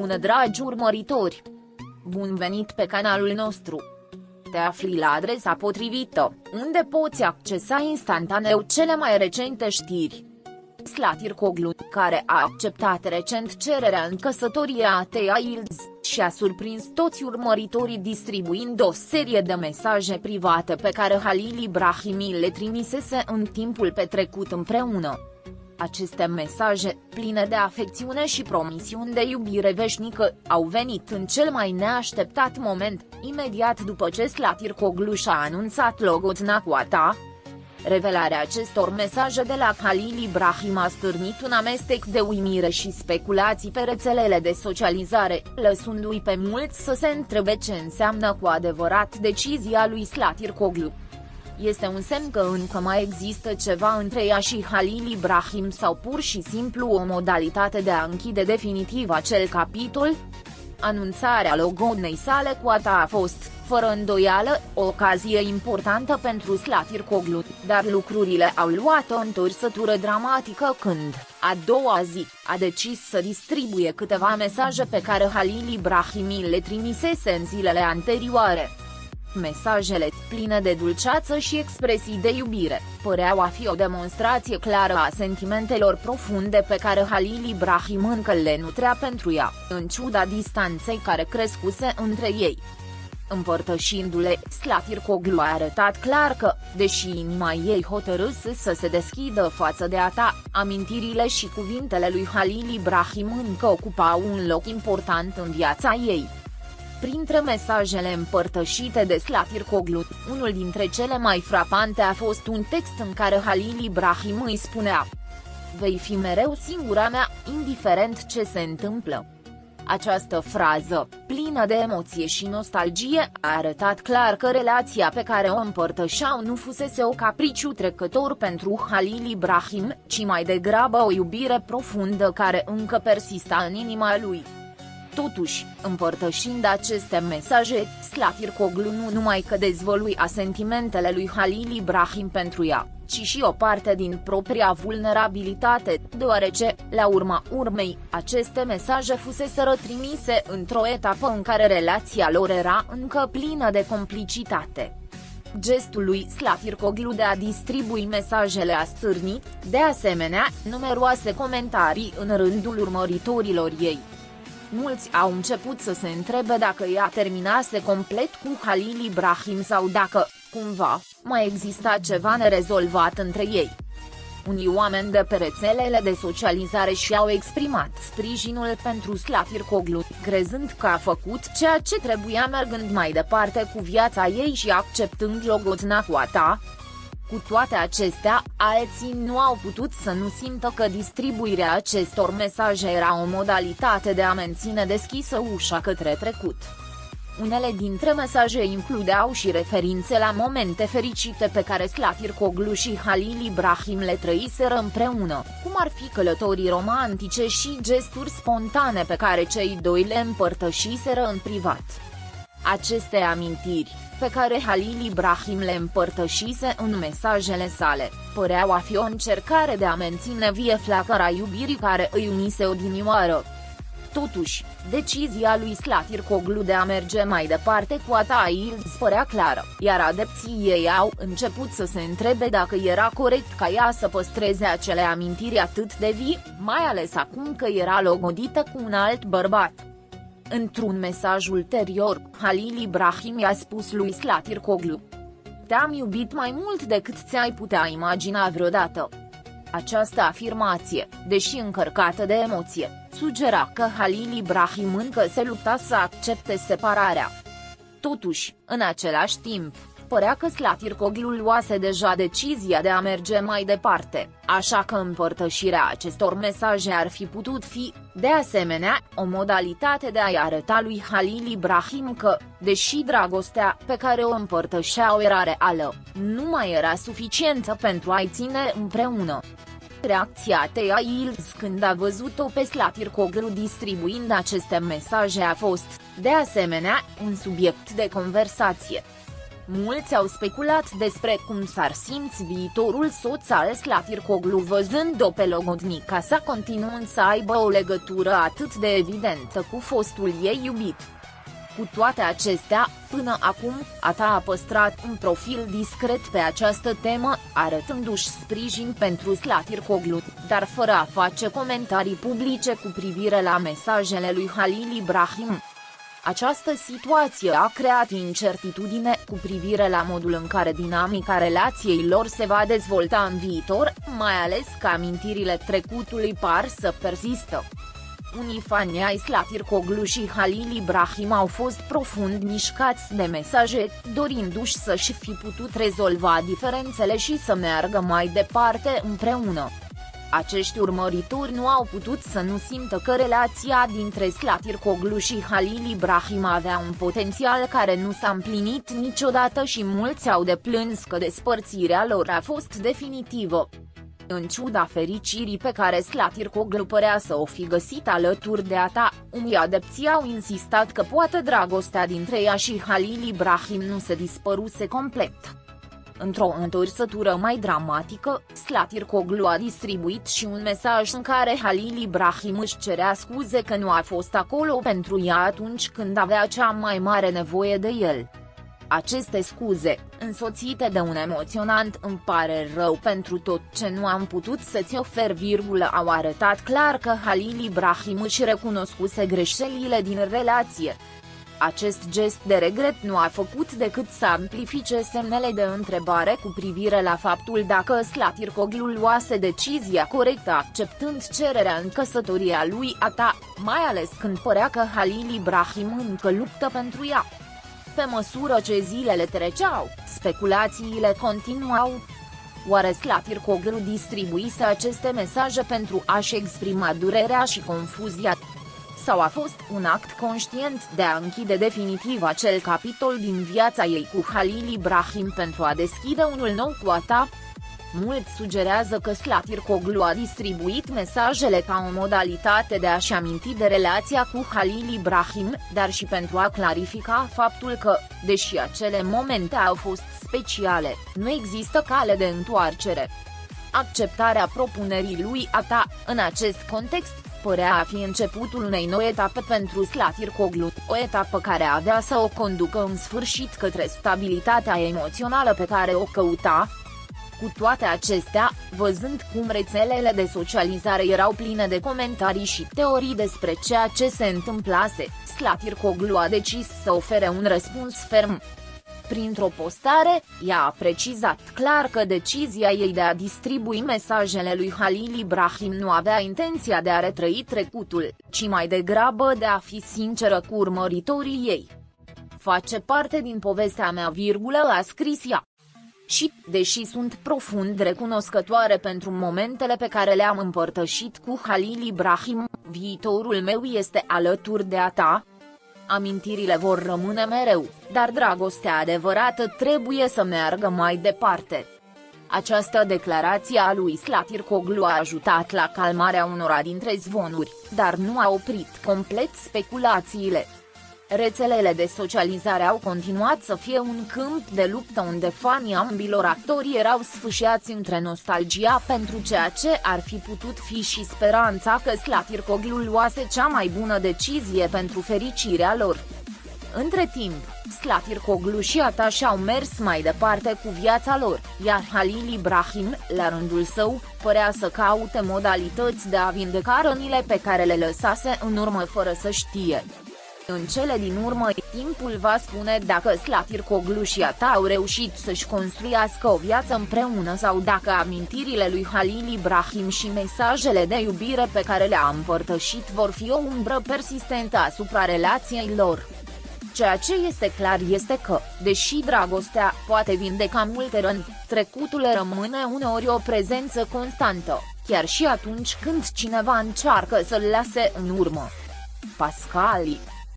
Bună dragi urmăritori! Bun venit pe canalul nostru! Te afli la adresa potrivită, unde poți accesa instantaneu cele mai recente știri. Slatircoglu, care a acceptat recent cererea în căsătorie a Tea Yıldız, și-a surprins toți urmăritorii distribuind o serie de mesaje private pe care Halil Ibrahimi le trimisese în timpul petrecut împreună. Aceste mesaje, pline de afecțiune și promisiuni de iubire veșnică, au venit în cel mai neașteptat moment, imediat după ce Slatircoglu și-a anunțat logodna cu a ta. Revelarea acestor mesaje de la Halil Ibrahim a stârnit un amestec de uimire și speculații pe rețelele de socializare, lăsându-i pe mulți să se întrebe ce înseamnă cu adevărat decizia lui Slatircoglu. Este un semn că încă mai există ceva între ea și Halil Ibrahim sau pur și simplu o modalitate de a închide definitiv acel capitol? Anunțarea logodnei sale cu a ta a fost, fără îndoială, o ocazie importantă pentru Slatircoglu, dar lucrurile au luat o întorsătură dramatică când, a doua zi, a decis să distribuie câteva mesaje pe care Halil Ibrahimi le trimisese în zilele anterioare. Mesajele, pline de dulceață și expresii de iubire, păreau a fi o demonstrație clară a sentimentelor profunde pe care Halil Ibrahim încă le nutrea pentru ea, în ciuda distanței care crescuse între ei. Împărtășindu-le, Slatircoglu a arătat clar că, deși inima ei hotărâse să se deschidă față de a ta, amintirile și cuvintele lui Halil Ibrahim încă ocupau un loc important în viața ei. Printre mesajele împărtășite de Slatircoglu, unul dintre cele mai frapante a fost un text în care Halil Ibrahim îi spunea: "Vei fi mereu singura mea, indiferent ce se întâmplă." Această frază, plină de emoție și nostalgie, a arătat clar că relația pe care o împărtășeau nu fusese o capriciu trecător pentru Halil Ibrahim, ci mai degrabă o iubire profundă care încă persista în inima lui. Totuși, împărtășind aceste mesaje, Slatircoglu nu numai că dezvăluia sentimentele lui Halil Ibrahim pentru ea, ci și o parte din propria vulnerabilitate, deoarece, la urma urmei, aceste mesaje fuseseră trimise într-o etapă în care relația lor era încă plină de complicitate. Gestul lui Slatircoglu de a distribui mesajele a stârnit, de asemenea, numeroase comentarii în rândul urmăritorilor ei. Mulți au început să se întrebe dacă ea terminase complet cu Halil Ibrahim sau dacă, cumva, mai exista ceva nerezolvat între ei. Unii oameni de pe rețelele de socializare și-au exprimat sprijinul pentru Slatircoglu, crezând că a făcut ceea ce trebuia mergând mai departe cu viața ei și acceptând logodna cu a ta. Cu toate acestea, alții nu au putut să nu simtă că distribuirea acestor mesaje era o modalitate de a menține deschisă ușa către trecut. Unele dintre mesaje includeau și referințe la momente fericite pe care Slatircoglu și Halil Ibrahim le trăiseră împreună, cum ar fi călătorii romantice și gesturi spontane pe care cei doi le împărtășiseră în privat. Aceste amintiri, pe care Halil Ibrahim le împărtășise în mesajele sale, păreau a fi o încercare de a menține vie flacăra iubirii care îi unise odinioară. Totuși, decizia lui Slatircoglu de a merge mai departe cu Tea Yıldız părea clară, iar adepții ei au început să se întrebe dacă era corect ca ea să păstreze acele amintiri atât de vii, mai ales acum că era logodită cu un alt bărbat. Într-un mesaj ulterior, Halil Ibrahim i-a spus lui Slatircoglu: "Te-am iubit mai mult decât ți-ai putea imagina vreodată." Această afirmație, deși încărcată de emoție, sugera că Halil Ibrahim încă se lupta să accepte separarea. Totuși, în același timp, părea că Slatircoglu luase deja decizia de a merge mai departe, așa că împărtășirea acestor mesaje ar fi putut fi, de asemenea, o modalitate de a-i arăta lui Halil Ibrahim că, deși dragostea pe care o împărtășeau era reală, nu mai era suficientă pentru a-i ține împreună. Reacția Tea Yıldız când a văzut-o pe Slatircoglu distribuind aceste mesaje a fost, de asemenea, un subiect de conversație. Mulți au speculat despre cum s-ar simți viitorul soț al Slatircoglu văzând-o pe logodnica sa continuând să aibă o legătură atât de evidentă cu fostul ei iubit. Cu toate acestea, până acum, ATA a păstrat un profil discret pe această temă, arătându-și sprijin pentru Slatircoglu, dar fără a face comentarii publice cu privire la mesajele lui Halil Ibrahim. Această situație a creat incertitudine cu privire la modul în care dinamica relației lor se va dezvolta în viitor, mai ales că amintirile trecutului par să persistă. Unii fani ai Slatircoglu și Halil Ibrahim au fost profund mișcați de mesaje, dorindu-și să-și fi putut rezolva diferențele și să meargă mai departe împreună. Acești urmăritori nu au putut să nu simtă că relația dintre Slatircoglu și Halil Ibrahim avea un potențial care nu s-a împlinit niciodată și mulți au deplâns că despărțirea lor a fost definitivă. În ciuda fericirii pe care Slatircoglu părea să o fi găsit alături de ATA, unii adepți au insistat că poate dragostea dintre ea și Halil Ibrahim nu se dispăruse complet. Într-o întorsătură mai dramatică, Slatircoglu a distribuit și un mesaj în care Halil Ibrahim își cerea scuze că nu a fost acolo pentru ea atunci când avea cea mai mare nevoie de el. Aceste scuze, însoțite de un emoționant "îmi pare rău pentru tot ce nu am putut să-ți ofer", au arătat clar că Halil Ibrahim își recunoscuse greșelile din relație. Acest gest de regret nu a făcut decât să amplifice semnele de întrebare cu privire la faptul dacă Slatircoglu luase decizia corectă acceptând cererea în căsătorie a lui ATA, mai ales când părea că Halil Ibrahim încă luptă pentru ea. Pe măsură ce zilele treceau, speculațiile continuau. Oare Slatircoglu distribuise aceste mesaje pentru a-și exprima durerea și confuzia? Sau a fost un act conștient de a închide definitiv acel capitol din viața ei cu Halil Ibrahim pentru a deschide unul nou cu ATA? Mulți sugerează că Slatircoglu a distribuit mesajele ca o modalitate de a-și aminti de relația cu Halil Ibrahim, dar și pentru a clarifica faptul că, deși acele momente au fost speciale, nu există cale de întoarcere. Acceptarea propunerii lui ATA, în acest context, părea a fi începutul unei noi etape pentru Slatircoglu, o etapă care avea să o conducă în sfârșit către stabilitatea emoțională pe care o căuta. Cu toate acestea, văzând cum rețelele de socializare erau pline de comentarii și teorii despre ceea ce se întâmplase, Slatircoglu a decis să ofere un răspuns ferm. Printr-o postare, ea a precizat clar că decizia ei de a distribui mesajele lui Halil Ibrahim nu avea intenția de a retrăi trecutul, ci mai degrabă de a fi sinceră cu urmăritorii ei. "Face parte din povestea mea", a scris ea. Și, deși sunt profund recunoscătoare pentru momentele pe care le-am împărtășit cu Halil Ibrahim, viitorul meu este alături de ATA. Amintirile vor rămâne mereu, dar dragostea adevărată trebuie să meargă mai departe. Această declarație a lui Slatircoglu a ajutat la calmarea unora dintre zvonuri, dar nu a oprit complet speculațiile. Rețelele de socializare au continuat să fie un câmp de luptă unde fanii ambilor actori erau sfâșiați între nostalgia pentru ceea ce ar fi putut fi și speranța că Slatircoglu luase cea mai bună decizie pentru fericirea lor. Între timp, Slatircoglu și ATA și-au mers mai departe cu viața lor, iar Halil Ibrahim, la rândul său, părea să caute modalități de a vindeca rănile pe care le lăsase în urmă fără să știe. În cele din urmă, timpul va spune dacă Slatircoglu și ATA au reușit să-și construiască o viață împreună sau dacă amintirile lui Halil Ibrahim și mesajele de iubire pe care le-a împărtășit vor fi o umbră persistentă asupra relației lor. Ceea ce este clar este că, deși dragostea poate vindeca multe răni, trecutul rămâne uneori o prezență constantă, chiar și atunci când cineva încearcă să-l lase în urmă. Pascali